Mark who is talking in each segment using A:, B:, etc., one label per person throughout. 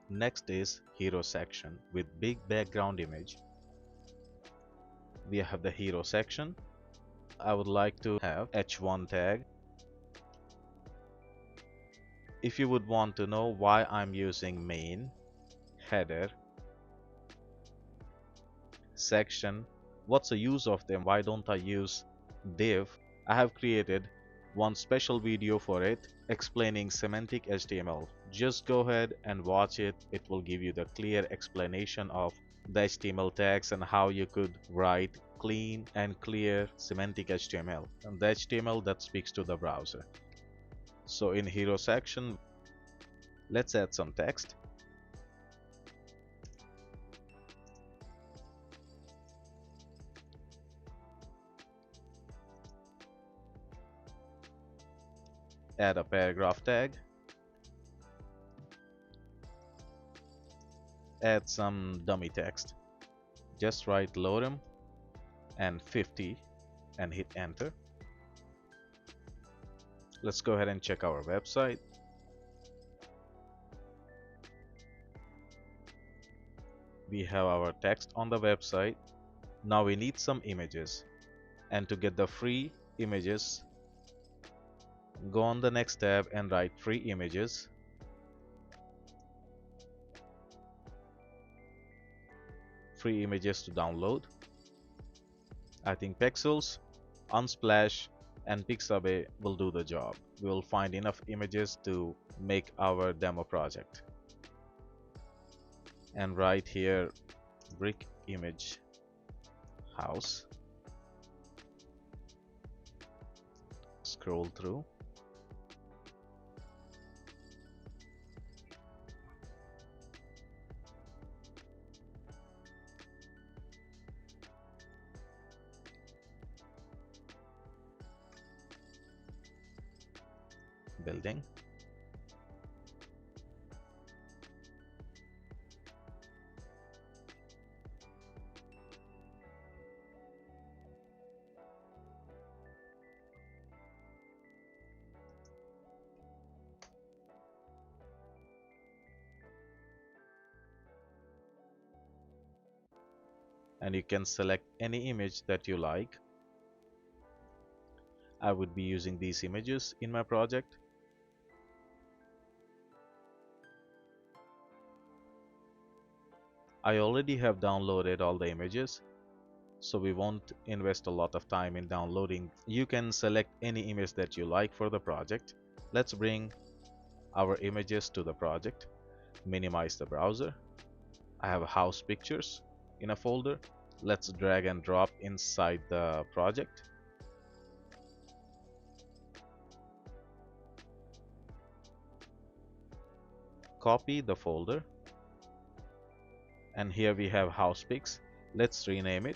A: Next is hero section with big background image. We have the hero section. I would like to have h1 tag. If you would want to know why I'm using main, header, section, what's the use of them, why don't I use div, I have created one special video for it explaining semantic HTML. Just go ahead and watch it. It will give you the clear explanation of the HTML tags and how you could write clean and clear semantic HTML and the HTML that speaks to the browser. So in hero section, let's add some text. Add a paragraph tag. Add some dummy text. Just write lorem and 50 and hit enter. Let's go ahead and check our website. We have our text on the website. Now we need some images, and to get the free images, go on the next tab and write free images. Free images to download. I think Pexels, Unsplash and Pixabay will do the job. We will find enough images to make our demo project. And right here, brick image house. Scroll through. Building. And you can select any image that you like. I would be using these images in my project. I already have downloaded all the images, so we won't invest a lot of time in downloading. You can select any image that you like for the project. Let's bring our images to the project. Minimize the browser. I have house pictures in a folder. Let's drag and drop inside the project. Copy the folder. And here we have house pics. Let's rename it.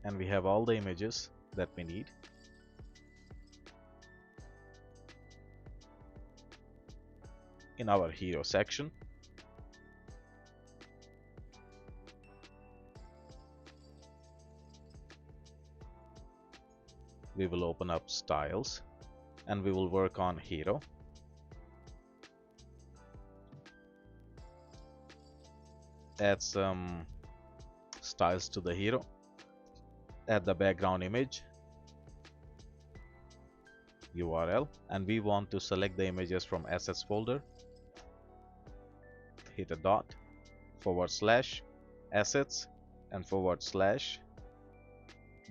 A: And we have all the images that we need. In our hero section, we will open up styles and we will work on hero. Add some styles to the hero. Add the background image, URL, and we want to select the images from assets folder. Hit a dot, / assets and /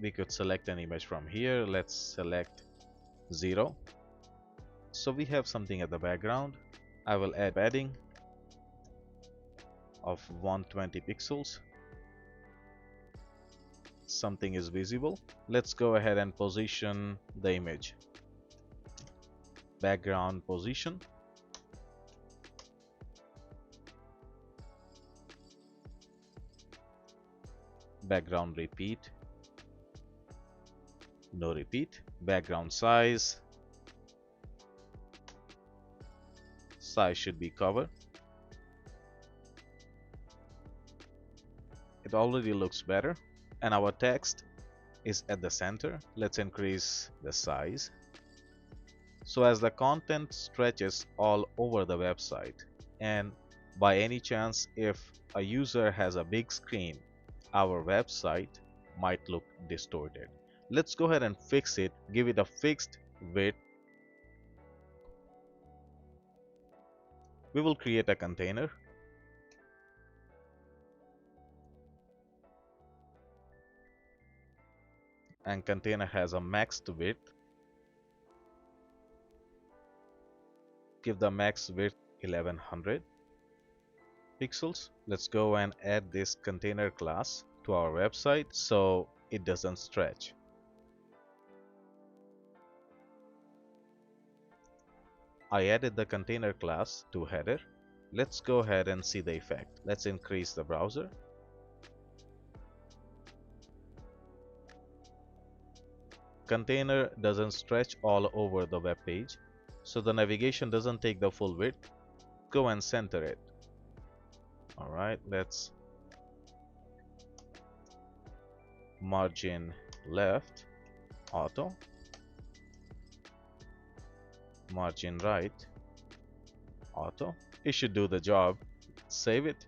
A: we could select an image from here. Let's select 0. So we have something at the background. I will add padding of 120 pixels. Something is visible. Let's go ahead and position the image. Background position. Background repeat. No repeat. Background size. Size should be cover. It already looks better. And our text, is at the center. Let's increase the size. So as the content stretches all over the website, and by any chance if a user has a big screen, our website might look distorted. Let's go ahead and fix it. Give it a fixed width. We will create a container, and container has a maxed width. Give the max width 1100 pixels. Let's go and add this container class to our website so it doesn't stretch. I added the container class to header. Let's go ahead and see the effect. Let's increase the browser. Container doesn't stretch all over the web page, so the navigation doesn't take the full width. Go and center it. Alright, let's margin left auto, margin right auto. It should do the job. Save it.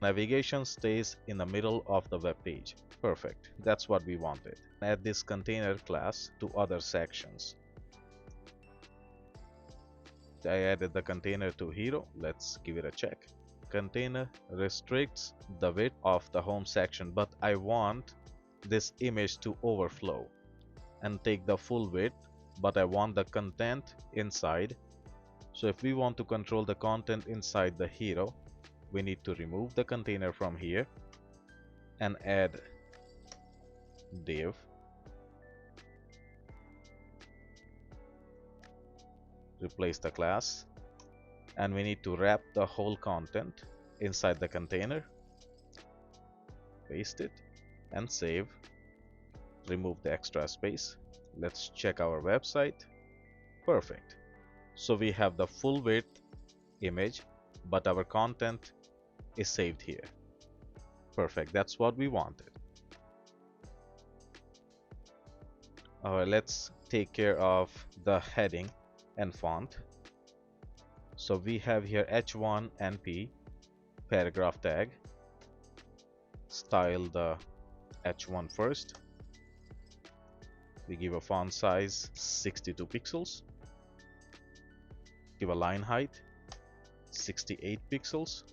A: Navigation stays in the middle of the web page. Perfect. That's what we wanted. Add this container class to other sections. I added the container to hero. Let's give it a check. Container restricts the width of the home section, but I want this image to overflow and take the full width, but I want the content inside. So if we want to control the content inside the hero, we need to remove the container from here and add div. Replace the class, and we need to wrap the whole content inside the container. Paste it and save. Remove the extra space. Let's check our website. Perfect. So we have the full width image, but our content is saved here. Perfect. That's what we wanted. Alright, let's take care of the heading and font. So we have here H1 and P paragraph tag. Style the H1 first. We give a font size 62 pixels. Give a line height 68 pixels.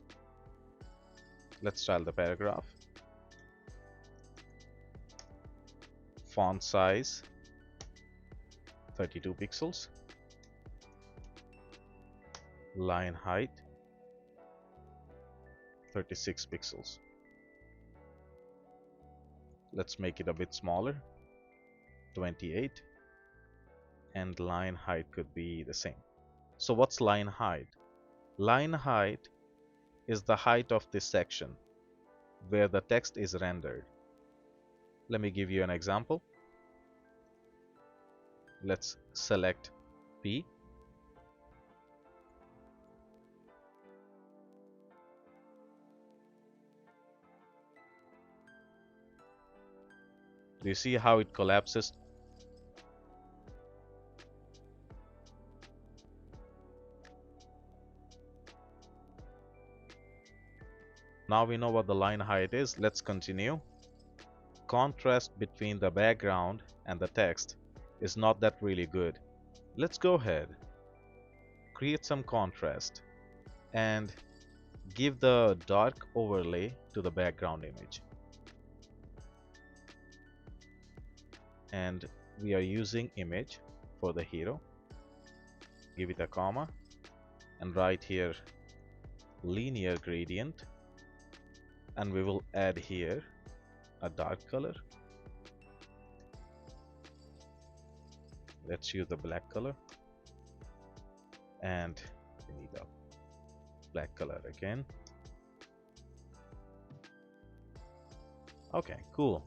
A: Let's style the paragraph. Font size 32 pixels. Line height 36 pixels. Let's make it a bit smaller, 28, and line height could be the same. So what's line height? Line height is the height of this section where the text is rendered. Let me give you an example. Let's select P. Do you see how it collapses? Now we know what the line height is. Let's continue. Contrast between the background and the text is not that really good. Let's go ahead, create some contrast, and give the dark overlay to the background image. And we are using image for the hero. Give it a comma and write here linear gradient, and we will add here a dark color. Let's use the black color, and we need a black color again. Okay, cool.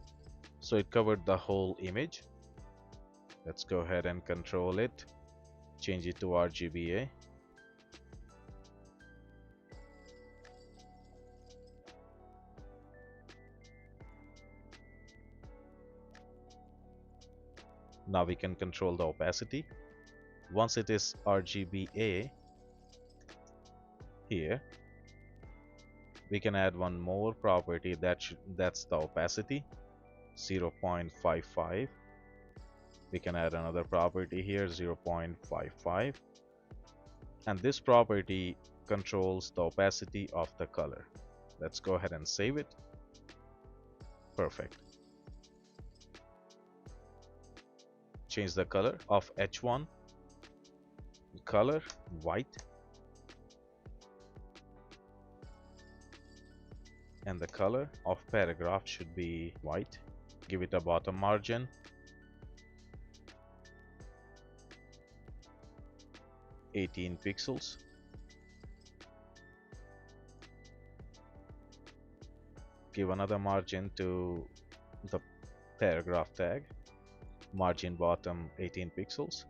A: So it covered the whole image. Let's go ahead and control it, change it to RGBA. Now we can control the opacity. Once it is RGBA here, we can add one more property that's the opacity, 0.55. We can add another property here, 0.55, and this property controls the opacity of the color. Let's go ahead and save it. Perfect. Change the color of H1, color white, and the color of paragraph should be white. Give it a bottom margin, 18 pixels. Give another margin to the paragraph tag, margin bottom 18 pixels.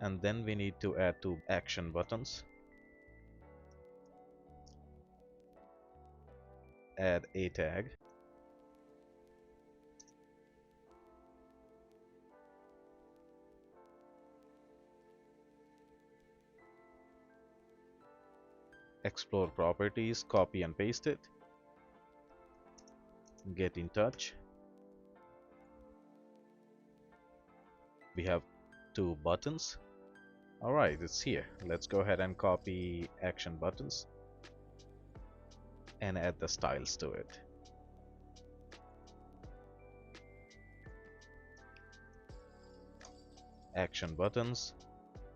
A: And then we need to add two action buttons. Add a tag. Explore properties, copy and paste it. Get in touch. We have two buttons. Alright, it's here. Let's go ahead and copy action buttons and add the styles to it. Action buttons.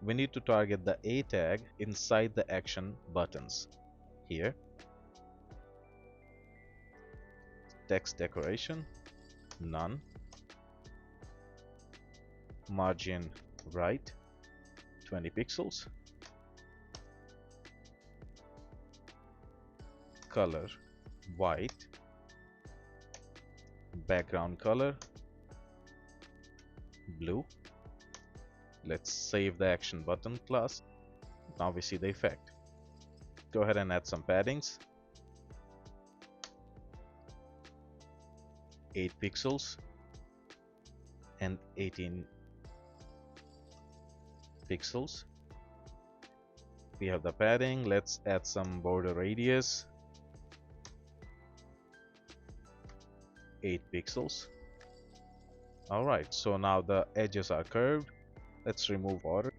A: We need to target the A tag inside the action buttons. Here. Text decoration, none. Margin right, 20 pixels. Color white. Background color blue. Let's save the action button class. Now we see the effect. Go ahead and add some paddings. 8 pixels and 18 pixels. We have the padding. Let's add some border radius. 8 pixels. Alright, so now the edges are curved. Let's remove border.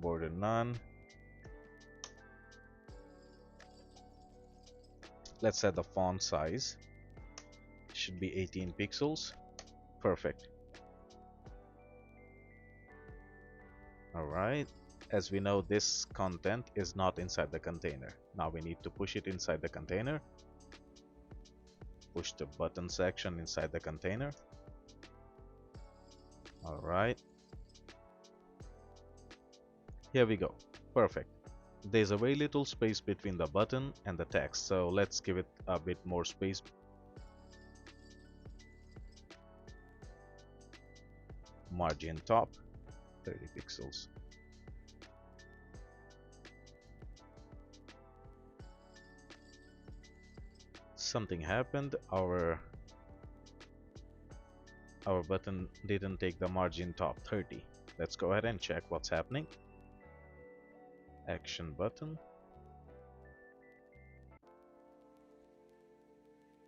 A: Border none. Let's set the font size. Should be 18 pixels. Perfect. Alright. As we know, this content is not inside the container. Now we need to push it inside the container. Push the button section inside the container. Alright. Here we go. Perfect. There's a very little space between the button and the text, so let's give it a bit more space. Margin top, 30 pixels. Something happened. Our button didn't take the margin top 30. Let's go ahead and check what's happening. Action button.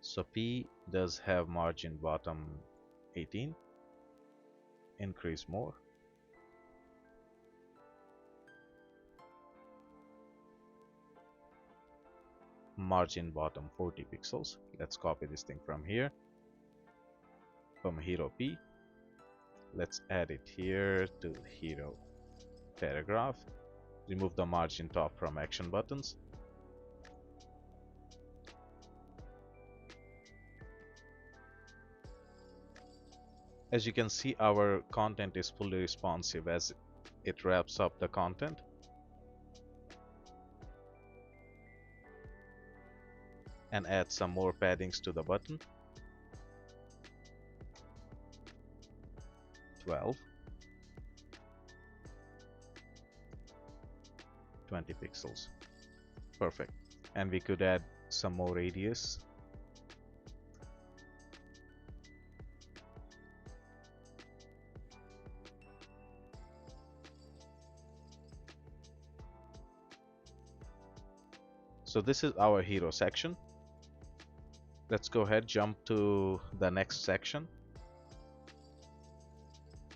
A: So P does have margin bottom 18. Increase more. Margin bottom 40 pixels. Let's copy this thing from here. From hero P. Let's add it here to hero paragraph. Remove the margin top from action buttons. As you can see, our content is fully responsive as it wraps up the content. And add some more paddings to the button. 12. 20 pixels. Perfect. And we could add some more radius. So this is our hero section. Let's go ahead, jump to the next section.